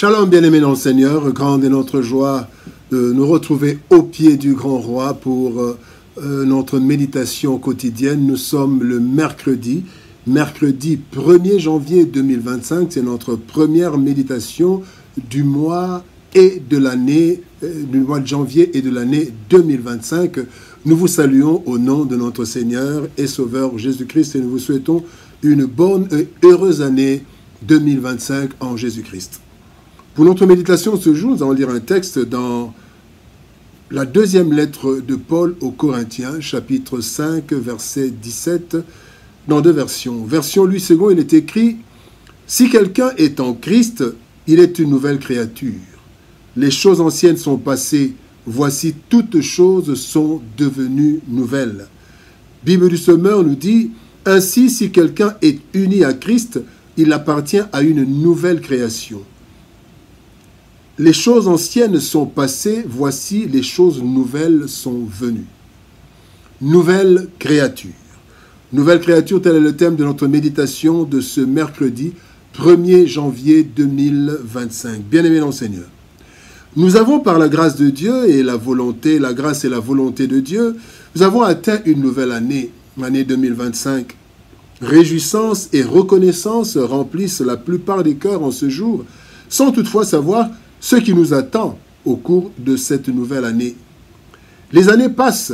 Shalom, bien-aimés dans le Seigneur, grande est notre joie de nous retrouver au pied du grand roi pour notre méditation quotidienne. Nous sommes le mercredi 1er janvier 2025, c'est notre première méditation du mois et de l'année, du mois de janvier et de l'année 2025. Nous vous saluons au nom de notre Seigneur et Sauveur Jésus-Christ et nous vous souhaitons une bonne et heureuse année 2025 en Jésus-Christ. Pour notre méditation ce jour, nous allons lire un texte dans la deuxième lettre de Paul aux Corinthiens, chapitre 5, verset 17, dans deux versions. Version Louis II, il est écrit « Si quelqu'un est en Christ, il est une nouvelle créature. Les choses anciennes sont passées, voici toutes choses sont devenues nouvelles. » Bible du Sommeur nous dit « Ainsi, si quelqu'un est uni à Christ, il appartient à une nouvelle création. » Les choses anciennes sont passées, voici les choses nouvelles sont venues. Nouvelle créature. Nouvelle créature, tel est le thème de notre méditation de ce mercredi 1er janvier 2025. Bien-aimés dans le Seigneur, nous avons par la grâce de Dieu et la volonté, la grâce et la volonté de Dieu, nous avons atteint une nouvelle année, l'année 2025. Réjouissance et reconnaissance remplissent la plupart des cœurs en ce jour, sans toutefois savoir ce qui nous attend au cours de cette nouvelle année. Les années passent,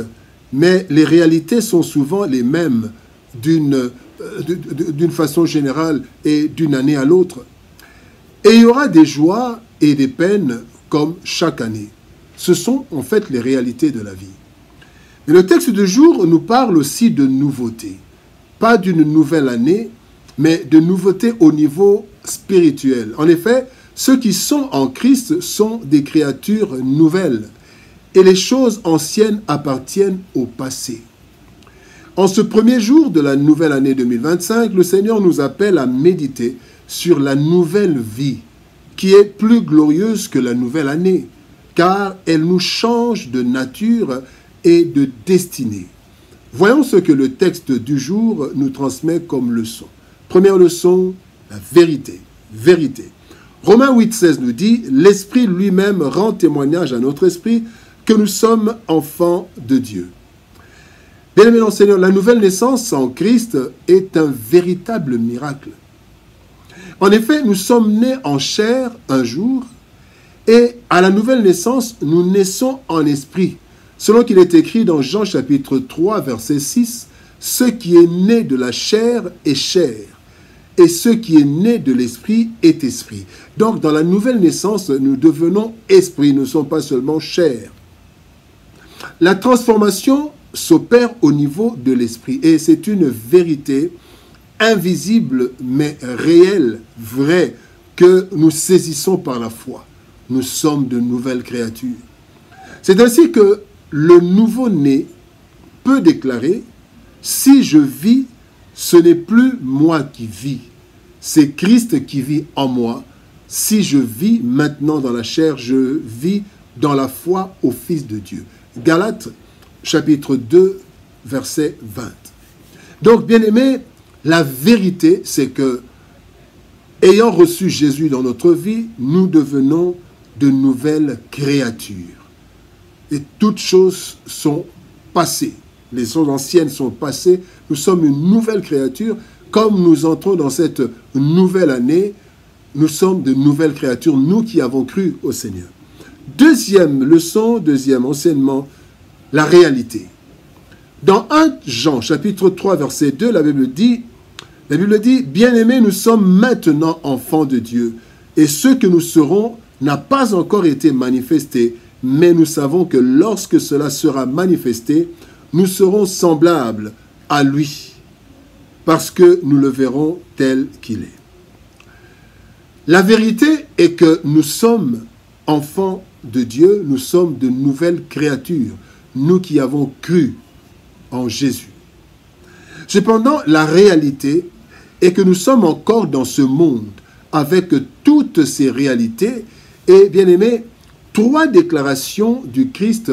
mais les réalités sont souvent les mêmes d'une façon générale et d'une année à l'autre. Et il y aura des joies et des peines comme chaque année. Ce sont en fait les réalités de la vie. Mais le texte du jour nous parle aussi de nouveautés. Pas d'une nouvelle année, mais de nouveautés au niveau spirituel. En effet, ceux qui sont en Christ sont des créatures nouvelles et les choses anciennes appartiennent au passé. En ce premier jour de la nouvelle année 2025, le Seigneur nous appelle à méditer sur la nouvelle vie qui est plus glorieuse que la nouvelle année, car elle nous change de nature et de destinée. Voyons ce que le texte du jour nous transmet comme leçon. Première leçon, la vérité. Vérité. Romains 8,16 nous dit « L'Esprit lui-même rend témoignage à notre esprit que nous sommes enfants de Dieu. » Bien-aimés dans le Seigneur, la nouvelle naissance en Christ est un véritable miracle. En effet, nous sommes nés en chair un jour et à la nouvelle naissance, nous naissons en esprit. Selon qu'il est écrit dans Jean chapitre 3, verset 6, « Ce qui est né de la chair est chair. Et ce qui est né de l'esprit est esprit. » Donc, dans la nouvelle naissance, nous devenons esprit, nous ne sommes pas seulement chair. La transformation s'opère au niveau de l'esprit et c'est une vérité invisible mais réelle, vraie, que nous saisissons par la foi. Nous sommes de nouvelles créatures. C'est ainsi que le nouveau-né peut déclarer « Si je vis, ce n'est plus moi qui vis, c'est Christ qui vit en moi. Si je vis maintenant dans la chair, je vis dans la foi au Fils de Dieu. » Galates, chapitre 2, verset 20. Donc, bien-aimés, la vérité, c'est que, ayant reçu Jésus dans notre vie, nous devenons de nouvelles créatures. Et toutes choses sont passées. Les choses anciennes sont passées. Nous sommes une nouvelle créature. Comme nous entrons dans cette nouvelle année, nous sommes de nouvelles créatures, nous qui avons cru au Seigneur. Deuxième leçon, deuxième enseignement, la réalité. Dans 1 Jean, chapitre 3, verset 2, la Bible dit, « Bien-aimés, nous sommes maintenant enfants de Dieu, et ce que nous serons n'a pas encore été manifesté, mais nous savons que lorsque cela sera manifesté, nous serons semblables à lui, parce que nous le verrons tel qu'il est. » La vérité est que nous sommes enfants de Dieu, nous sommes de nouvelles créatures, nous qui avons cru en Jésus. Cependant, la réalité est que nous sommes encore dans ce monde avec toutes ces réalités et, bien aimés, 3 déclarations du Christ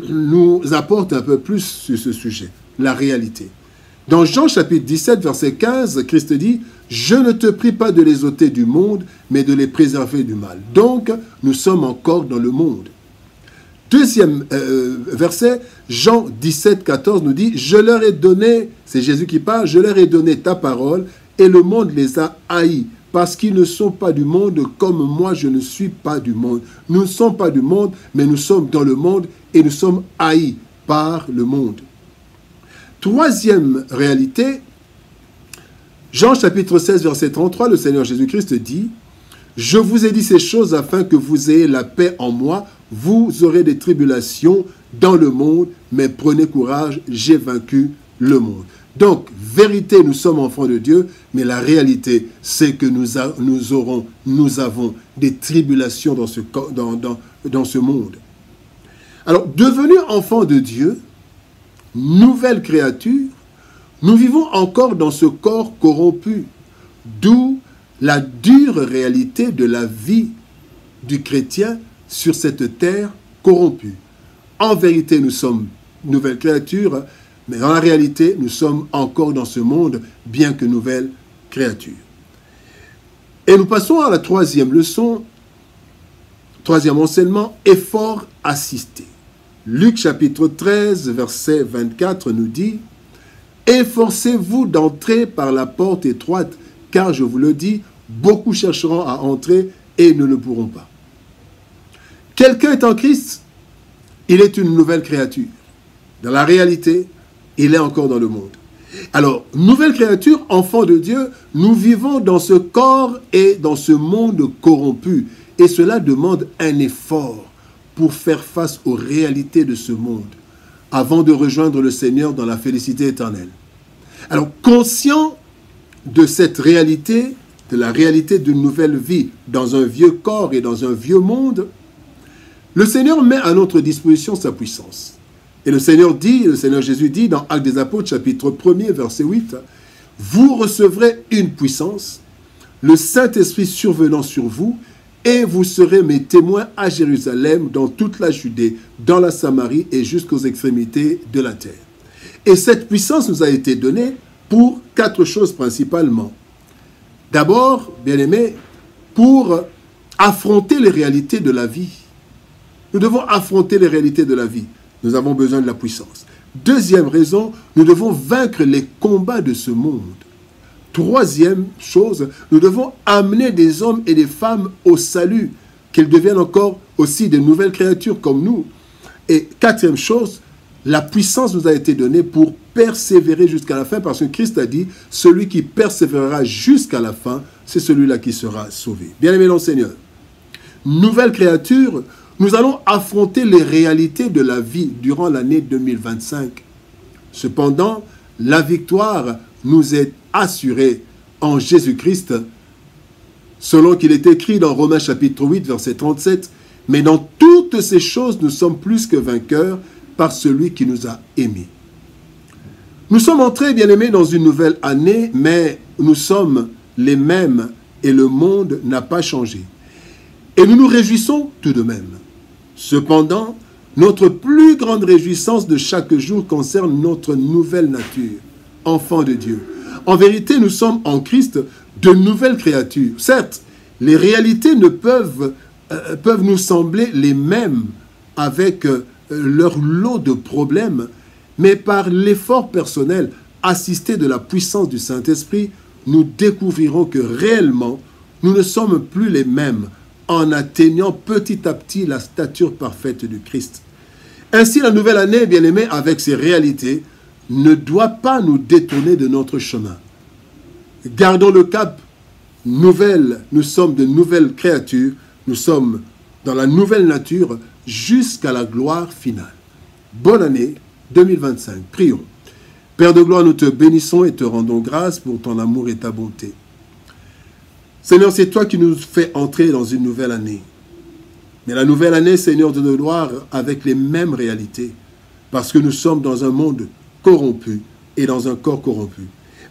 nous apportent un peu plus sur ce sujet, la réalité. Dans Jean chapitre 17, verset 15, Christ dit « Je ne te prie pas de les ôter du monde, mais de les préserver du mal. » Donc, nous sommes encore dans le monde. Deuxième verset, Jean 17, 14 nous dit « Je leur ai donné, c'est Jésus qui parle, je leur ai donné ta parole, et le monde les a haïs, parce qu'ils ne sont pas du monde comme moi je ne suis pas du monde. » Nous ne sommes pas du monde, mais nous sommes dans le monde, et nous sommes haïs par le monde. Troisième réalité, Jean chapitre 16, verset 33, le Seigneur Jésus-Christ dit « Je vous ai dit ces choses afin que vous ayez la paix en moi. Vous aurez des tribulations dans le monde, mais prenez courage, j'ai vaincu le monde. » Donc, vérité, nous sommes enfants de Dieu, mais la réalité, c'est que nous avons des tribulations dans ce monde. Alors, devenus enfants de Dieu, nouvelle créature, nous vivons encore dans ce corps corrompu, d'où la dure réalité de la vie du chrétien sur cette terre corrompue. En vérité, nous sommes nouvelles créatures, mais dans la réalité, nous sommes encore dans ce monde, bien que nouvelles créatures. Et nous passons à la troisième leçon, troisième enseignement, effort assisté. Luc chapitre 13, verset 24 nous dit « Efforcez-vous d'entrer par la porte étroite, car je vous le dis, beaucoup chercheront à entrer et ne le pourront pas. » Quelqu'un est en Christ, il est une nouvelle créature. Dans la réalité, il est encore dans le monde. Alors, nouvelle créature, enfant de Dieu, nous vivons dans ce corps et dans ce monde corrompu. Et cela demande un effort pour faire face aux réalités de ce monde, avant de rejoindre le Seigneur dans la félicité éternelle. Alors, conscient de cette réalité, de la réalité d'une nouvelle vie dans un vieux corps et dans un vieux monde, le Seigneur met à notre disposition sa puissance. Et le Seigneur Jésus dit dans Actes des Apôtres, chapitre 1er, verset 8, « Vous recevrez une puissance, le Saint-Esprit survenant sur vous, et vous serez mes témoins à Jérusalem, dans toute la Judée, dans la Samarie et jusqu'aux extrémités de la terre. » Et cette puissance nous a été donnée pour 4 choses principalement. D'abord, bien-aimés, pour affronter les réalités de la vie. Nous devons affronter les réalités de la vie. Nous avons besoin de la puissance. Deuxième raison, nous devons vaincre les combats de ce monde. Troisième chose, nous devons amener des hommes et des femmes au salut, qu'ils deviennent encore aussi de nouvelles créatures comme nous. Et quatrième chose, la puissance nous a été donnée pour persévérer jusqu'à la fin, parce que Christ a dit, celui qui persévérera jusqu'à la fin, c'est celui-là qui sera sauvé. Bien-aimés dans le Seigneur, nouvelle créature, nous allons affronter les réalités de la vie durant l'année 2025. Cependant, la victoire nous est assurée en Jésus-Christ, selon qu'il est écrit dans Romains chapitre 8, verset 37, « Mais dans toutes ces choses, nous sommes plus que vainqueurs par celui qui nous a aimés. » Nous sommes entrés, bien-aimés, dans une nouvelle année, mais nous sommes les mêmes et le monde n'a pas changé. Et nous nous réjouissons tout de même. Cependant, notre plus grande réjouissance de chaque jour concerne notre nouvelle nature, enfants de Dieu. En vérité, nous sommes en Christ de nouvelles créatures. Certes, les réalités ne peuvent nous sembler les mêmes avec leur lot de problèmes, mais par l'effort personnel assisté de la puissance du Saint-Esprit, nous découvrirons que réellement, nous ne sommes plus les mêmes en atteignant petit à petit la stature parfaite du Christ. Ainsi, la nouvelle année, bien-aimés, avec ses réalités, ne doit pas nous détourner de notre chemin. Gardons le cap. Nous sommes de nouvelles créatures, nous sommes dans la nouvelle nature jusqu'à la gloire finale. Bonne année 2025. Prions. Père de gloire, nous te bénissons et te rendons grâce pour ton amour et ta bonté. Seigneur, c'est toi qui nous fais entrer dans une nouvelle année. Mais la nouvelle année, Seigneur de gloire, avec les mêmes réalités, parce que nous sommes dans un monde corrompu et dans un corps corrompu.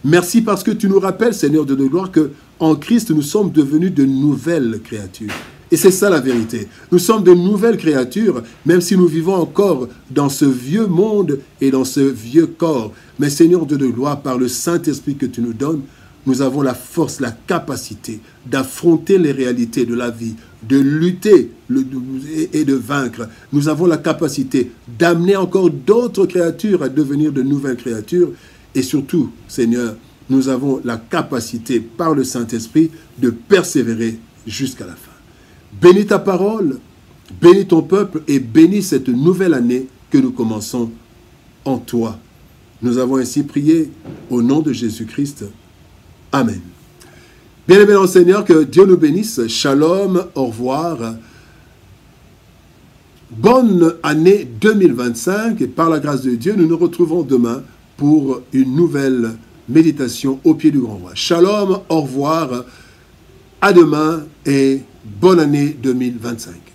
Merci parce que tu nous rappelles, Seigneur de gloire, qu'en Christ, nous sommes devenus de nouvelles créatures. Et c'est ça la vérité. Nous sommes de nouvelles créatures, même si nous vivons encore dans ce vieux monde et dans ce vieux corps. Mais Seigneur Dieu de gloire, par le Saint-Esprit que tu nous donnes, nous avons la force, la capacité d'affronter les réalités de la vie, de lutter et de vaincre. Nous avons la capacité d'amener encore d'autres créatures à devenir de nouvelles créatures. Et surtout, Seigneur, nous avons la capacité, par le Saint-Esprit, de persévérer jusqu'à la fin. Bénis ta parole, bénis ton peuple et bénis cette nouvelle année que nous commençons en toi. Nous avons ainsi prié au nom de Jésus-Christ. Amen. Bien-aimés dans le Seigneur, que Dieu nous bénisse. Shalom, au revoir. Bonne année 2025 et par la grâce de Dieu, nous nous retrouvons demain pour une nouvelle méditation au pied du grand roi. Shalom, au revoir. À demain et bonne année 2025.